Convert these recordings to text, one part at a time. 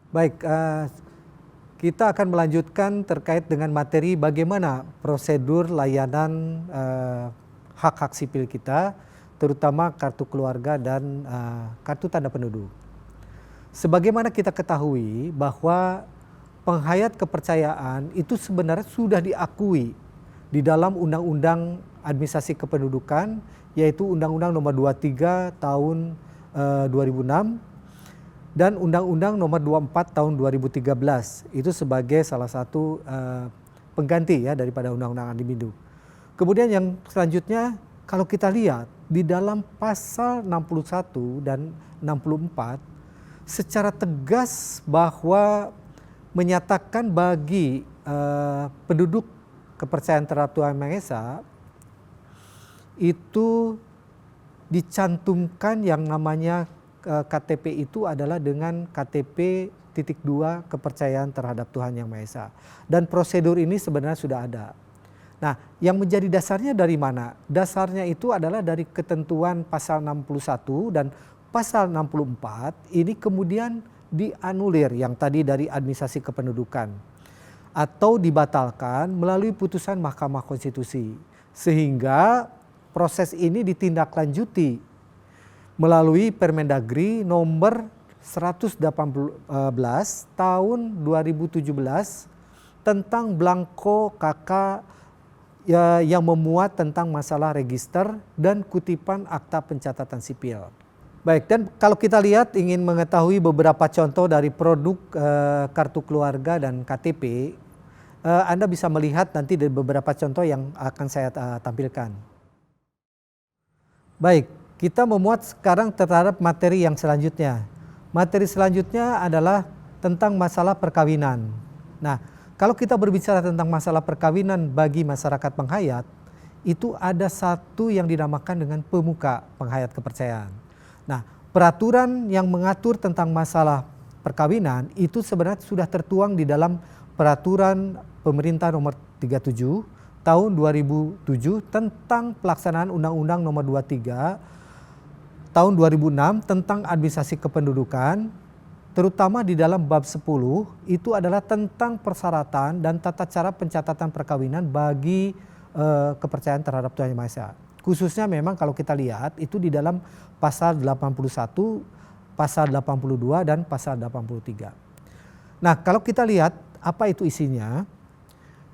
Baik, kita akan melanjutkan terkait dengan materi bagaimana prosedur layanan hak-hak sipil kita, terutama kartu keluarga dan kartu tanda penduduk. Sebagaimana kita ketahui bahwa penghayat kepercayaan itu sebenarnya sudah diakui di dalam Undang-Undang Administrasi Kependudukan, yaitu Undang-Undang Nomor 23 Tahun 2006 dan Undang-Undang Nomor 24 Tahun 2013 itu sebagai salah satu pengganti ya daripada Undang-Undang Anti Mindu. Kemudian yang selanjutnya kalau kita lihat di dalam pasal 61 dan 64 secara tegas bahwa menyatakan bagi penduduk kepercayaan terhadap Tuhan Yang Maha Esa itu dicantumkan yang namanya KTP itu adalah dengan KTP titik 2 kepercayaan terhadap Tuhan Yang Maha Esa. Dan prosedur ini sebenarnya sudah ada. Nah, yang menjadi dasarnya dari mana? Dasarnya itu adalah dari ketentuan pasal 61 dan pasal 64 ini kemudian dianulir yang tadi dari administrasi kependudukan atau dibatalkan melalui putusan Mahkamah Konstitusi. Sehingga proses ini ditindaklanjuti melalui Permendagri nomor 118 tahun 2017 tentang Blanko KK yang memuat tentang masalah register dan kutipan akta pencatatan sipil. Baik, dan kalau kita lihat ingin mengetahui beberapa contoh dari produk kartu keluarga dan KTP, Anda bisa melihat nanti dari beberapa contoh yang akan saya tampilkan. Baik, kita memuat sekarang terhadap materi yang selanjutnya. Materi selanjutnya adalah tentang masalah perkawinan. Nah, kalau kita berbicara tentang masalah perkawinan bagi masyarakat penghayat, itu ada satu yang dinamakan dengan pemuka penghayat kepercayaan. Nah, peraturan yang mengatur tentang masalah perkawinan itu sebenarnya sudah tertuang di dalam peraturan pemerintah nomor 37 tahun 2007 tentang pelaksanaan Undang-Undang nomor 23 tahun 2006 tentang administrasi kependudukan, terutama di dalam bab 10 itu adalah tentang persyaratan dan tata cara pencatatan perkawinan bagi kepercayaan terhadap Tuhan Yang Maha Esa. Khususnya memang kalau kita lihat itu di dalam pasal 81, pasal 82 dan pasal 83. Nah, kalau kita lihat apa itu isinya?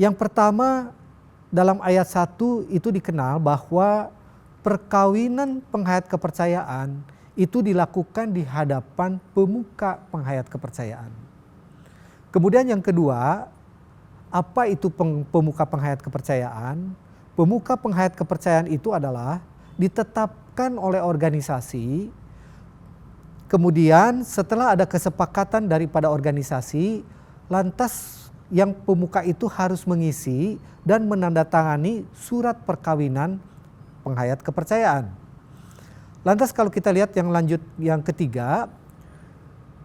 Yang pertama dalam ayat 1 itu dikenal bahwa perkawinan penghayat kepercayaan itu dilakukan di hadapan pemuka penghayat kepercayaan. Kemudian yang kedua, apa itu pemuka penghayat kepercayaan? Pemuka penghayat kepercayaan itu adalah ditetapkan oleh organisasi, kemudian setelah ada kesepakatan daripada organisasi, lantas yang pemuka itu harus mengisi dan menandatangani surat perkawinan penghayat kepercayaan. Lantas kalau kita lihat yang lanjut yang ketiga,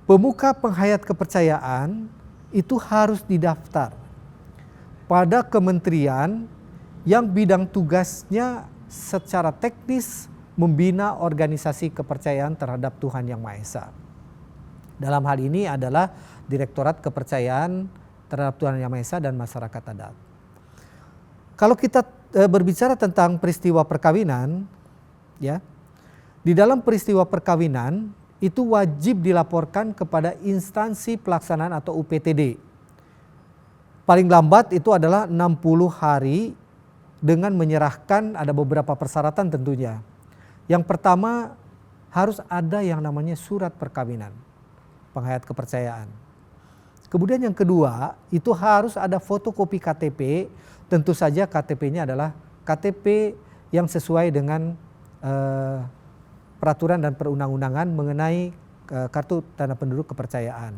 pemuka penghayat kepercayaan itu harus didaftar pada kementerian yang bidang tugasnya secara teknis membina organisasi kepercayaan terhadap Tuhan Yang Maha Esa. Dalam hal ini adalah Direktorat Kepercayaan terhadap Tuhan Yang Maha Esa dan masyarakat adat. Kalau kita berbicara tentang peristiwa perkawinan, ya, di dalam peristiwa perkawinan itu wajib dilaporkan kepada instansi pelaksanaan atau UPTD. Paling lambat itu adalah 60 hari dengan menyerahkan ada beberapa persyaratan tentunya. Yang pertama harus ada yang namanya surat perkawinan penghayat kepercayaan. Kemudian yang kedua itu harus ada fotokopi KTP, tentu saja KTP-nya adalah KTP yang sesuai dengan peraturan dan perundang-undangan mengenai kartu tanda penduduk kepercayaan.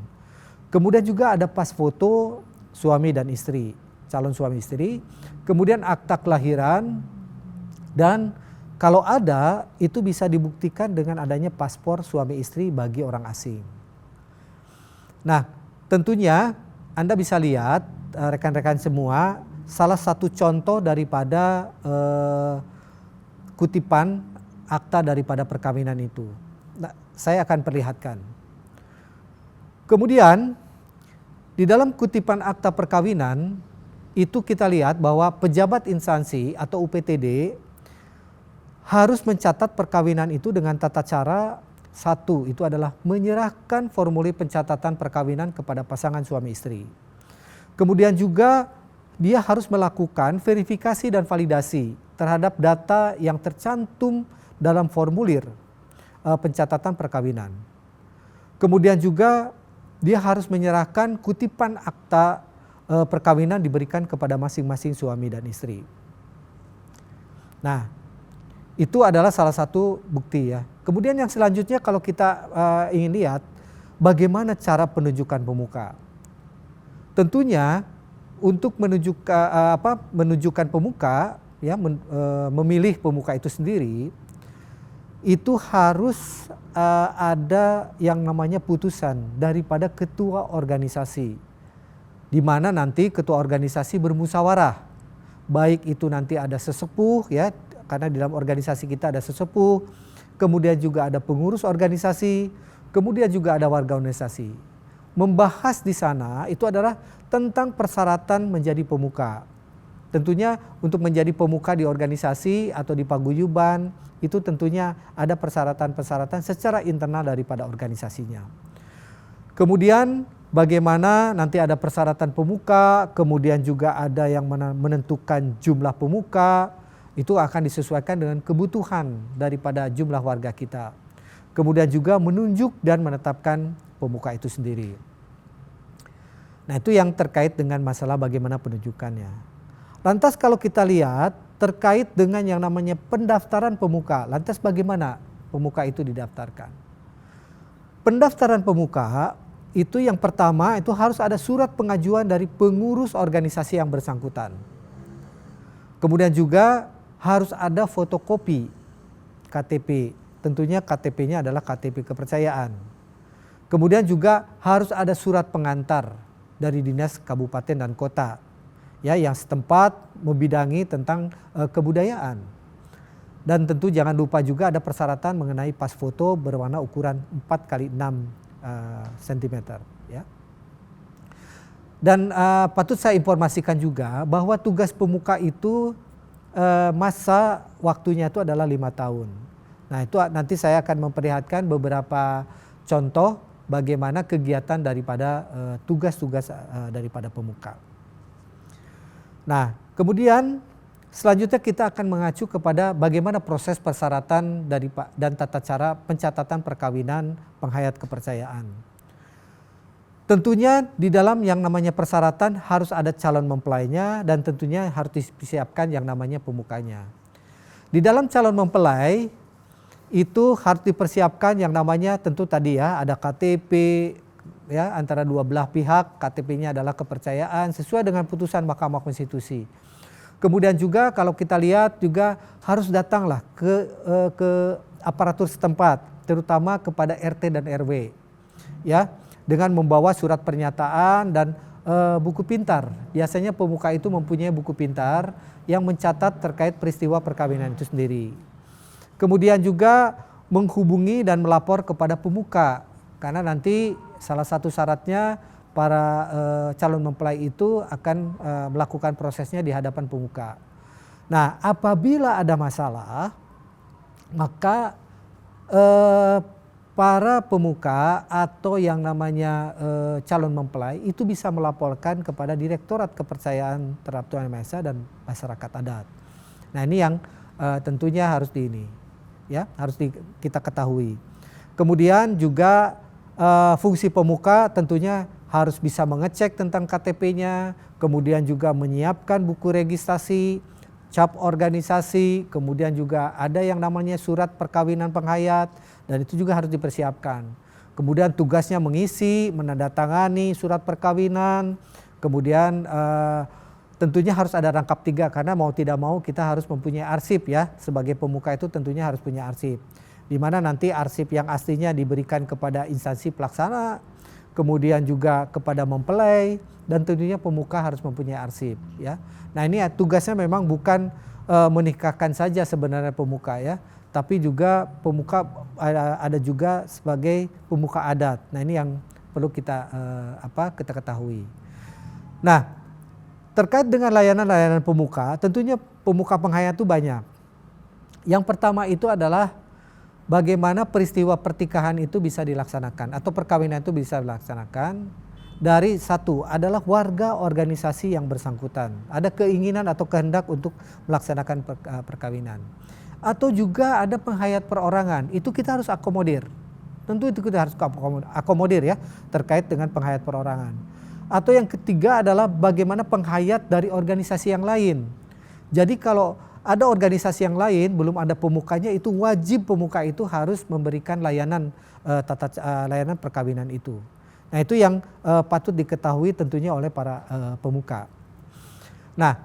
Kemudian juga ada pas foto suami dan istri, calon suami istri, kemudian akta kelahiran, dan kalau ada itu bisa dibuktikan dengan adanya paspor suami istri bagi orang asing. Nah, tentunya Anda bisa lihat rekan-rekan semua salah satu contoh daripada kutipan akta daripada perkawinan itu. Nah, saya akan perlihatkan. Kemudian di dalam kutipan akta perkawinan itu kita lihat bahwa pejabat instansi atau UPTD harus mencatat perkawinan itu dengan tata cara. Satu, itu adalah menyerahkan formulir pencatatan perkawinan kepada pasangan suami istri. Kemudian juga dia harus melakukan verifikasi dan validasi terhadap data yang tercantum dalam formulir pencatatan perkawinan. Kemudian juga dia harus menyerahkan kutipan akta perkawinan diberikan kepada masing-masing suami dan istri. Nah, itu adalah salah satu bukti ya. Kemudian yang selanjutnya kalau kita ingin lihat bagaimana cara penunjukan pemuka. Tentunya untuk menunjukkan pemuka ya, memilih pemuka itu sendiri itu harus ada yang namanya putusan daripada ketua organisasi, di mana nanti ketua organisasi bermusyawarah, baik itu nanti ada sesepuh ya, karena di dalam organisasi kita ada sesepuh, kemudian juga ada pengurus organisasi, kemudian juga ada warga organisasi. Membahas di sana itu adalah tentang persyaratan menjadi pemuka. Tentunya untuk menjadi pemuka di organisasi atau di paguyuban itu tentunya ada persyaratan-persyaratan secara internal daripada organisasinya. Kemudian bagaimana nanti ada persyaratan pemuka, kemudian juga ada yang menentukan jumlah pemuka, itu akan disesuaikan dengan kebutuhan daripada jumlah warga kita. Kemudian juga menunjuk dan menetapkan pemuka itu sendiri. Nah, itu yang terkait dengan masalah bagaimana penunjukannya. Lantas kalau kita lihat terkait dengan yang namanya pendaftaran pemuka, lantas bagaimana pemuka itu didaftarkan? Pendaftaran pemuka itu yang pertama itu harus ada surat pengajuan dari pengurus organisasi yang bersangkutan. Kemudian juga harus ada fotokopi KTP, tentunya KTP-nya adalah KTP kepercayaan. Kemudian juga harus ada surat pengantar dari dinas kabupaten dan kota ya, yang setempat membidangi tentang kebudayaan. Dan tentu jangan lupa juga ada persyaratan mengenai pas foto berwarna ukuran 4x6 cm ya. Dan patut saya informasikan juga bahwa tugas pemuka itu masa waktunya itu adalah 5 tahun. Nah, itu nanti saya akan memperlihatkan beberapa contoh bagaimana kegiatan daripada tugas-tugas daripada pemuka. Nah, kemudian selanjutnya kita akan mengacu kepada bagaimana proses persyaratan dan tata cara pencatatan perkawinan penghayat kepercayaan. Tentunya di dalam yang namanya persyaratan harus ada calon mempelainya dan tentunya harus disiapkan yang namanya pemukanya. Di dalam calon mempelai itu harus dipersiapkan yang namanya tentu tadi ya, ada KTP ya, antara dua belah pihak, KTP-nya adalah kepercayaan sesuai dengan putusan Mahkamah Konstitusi. Kemudian juga kalau kita lihat juga harus datanglah ke aparatur setempat, terutama kepada RT dan RW ya, dengan membawa surat pernyataan dan buku pintar. Biasanya pemuka itu mempunyai buku pintar yang mencatat terkait peristiwa perkawinan itu sendiri. Kemudian juga menghubungi dan melapor kepada pemuka, karena nanti salah satu syaratnya para calon mempelai itu akan melakukan prosesnya di hadapan pemuka. Nah, apabila ada masalah, maka para pemuka atau yang namanya calon mempelai itu bisa melaporkan kepada Direktorat Kepercayaan terhadap Tuhan Yang Maha Esa dan Masyarakat Adat. Nah, ini yang tentunya harus kita ketahui. Kemudian juga fungsi pemuka tentunya harus bisa mengecek tentang KTP-nya, kemudian juga menyiapkan buku registrasi, cap organisasi, kemudian juga ada yang namanya surat perkawinan penghayat, dan itu juga harus dipersiapkan. Kemudian tugasnya mengisi, menandatangani surat perkawinan, kemudian tentunya harus ada rangkap 3 karena mau tidak mau kita harus mempunyai arsip ya, sebagai pemuka itu tentunya harus punya arsip. Di mana nanti arsip yang aslinya diberikan kepada instansi pelaksana, kemudian juga kepada mempelai, dan tentunya pemuka harus mempunyai arsip ya. Nah, ini tugasnya memang bukan menikahkan saja sebenarnya pemuka ya, tapi juga pemuka ada juga sebagai pemuka adat. Nah, ini yang perlu kita ketahui. Nah, terkait dengan layanan-layanan pemuka, tentunya pemuka penghayat itu banyak. Yang pertama itu adalah bagaimana peristiwa pertikahan itu bisa dilaksanakan atau perkawinan itu bisa dilaksanakan. Dari satu adalah warga organisasi yang bersangkutan, ada keinginan atau kehendak untuk melaksanakan perkawinan. Atau juga ada penghayat perorangan, itu kita harus akomodir. Tentu itu kita harus akomodir ya, terkait dengan penghayat perorangan. Atau yang ketiga adalah bagaimana penghayat dari organisasi yang lain. Jadi kalau ada organisasi yang lain belum ada pemukanya, itu wajib pemuka itu harus memberikan layanan layanan perkawinan itu. Nah itu yang patut diketahui tentunya oleh para pemuka. Nah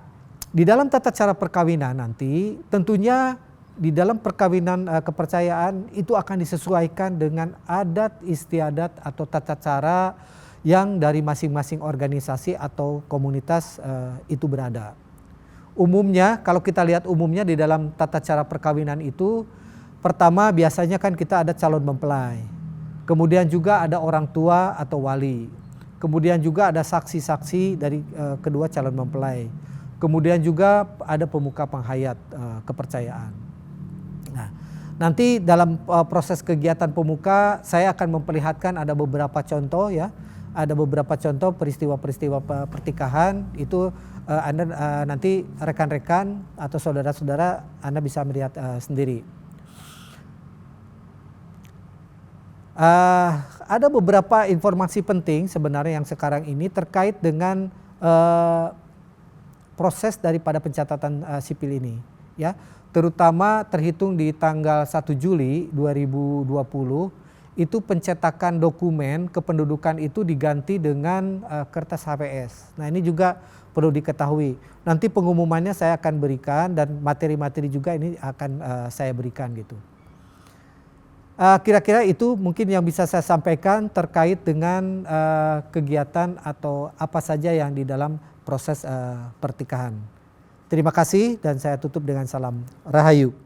di dalam tata cara perkawinan nanti tentunya di dalam perkawinan kepercayaan itu akan disesuaikan dengan adat istiadat atau tata cara yang dari masing-masing organisasi atau komunitas itu berada. Umumnya kalau kita lihat umumnya di dalam tata cara perkawinan itu, pertama biasanya kan kita ada calon mempelai. Kemudian juga ada orang tua atau wali. Kemudian juga ada saksi-saksi dari kedua calon mempelai. Kemudian juga ada pemuka penghayat kepercayaan. Nah, nanti dalam proses kegiatan pemuka saya akan memperlihatkan ada beberapa contoh ya. Ada beberapa contoh peristiwa-peristiwa pertikahan itu Anda nanti rekan-rekan atau saudara-saudara Anda bisa melihat sendiri. Ada beberapa informasi penting sebenarnya yang sekarang ini terkait dengan proses daripada pencatatan sipil ini ya, terutama terhitung di tanggal 1 Juli 2020 itu pencetakan dokumen kependudukan itu diganti dengan kertas HPS. Nah ini juga perlu diketahui. Nanti pengumumannya saya akan berikan dan materi-materi juga ini akan saya berikan gitu. Kira-kira itu mungkin yang bisa saya sampaikan terkait dengan kegiatan atau apa saja yang di dalam proses pertikahan. Terima kasih dan saya tutup dengan salam Rahayu.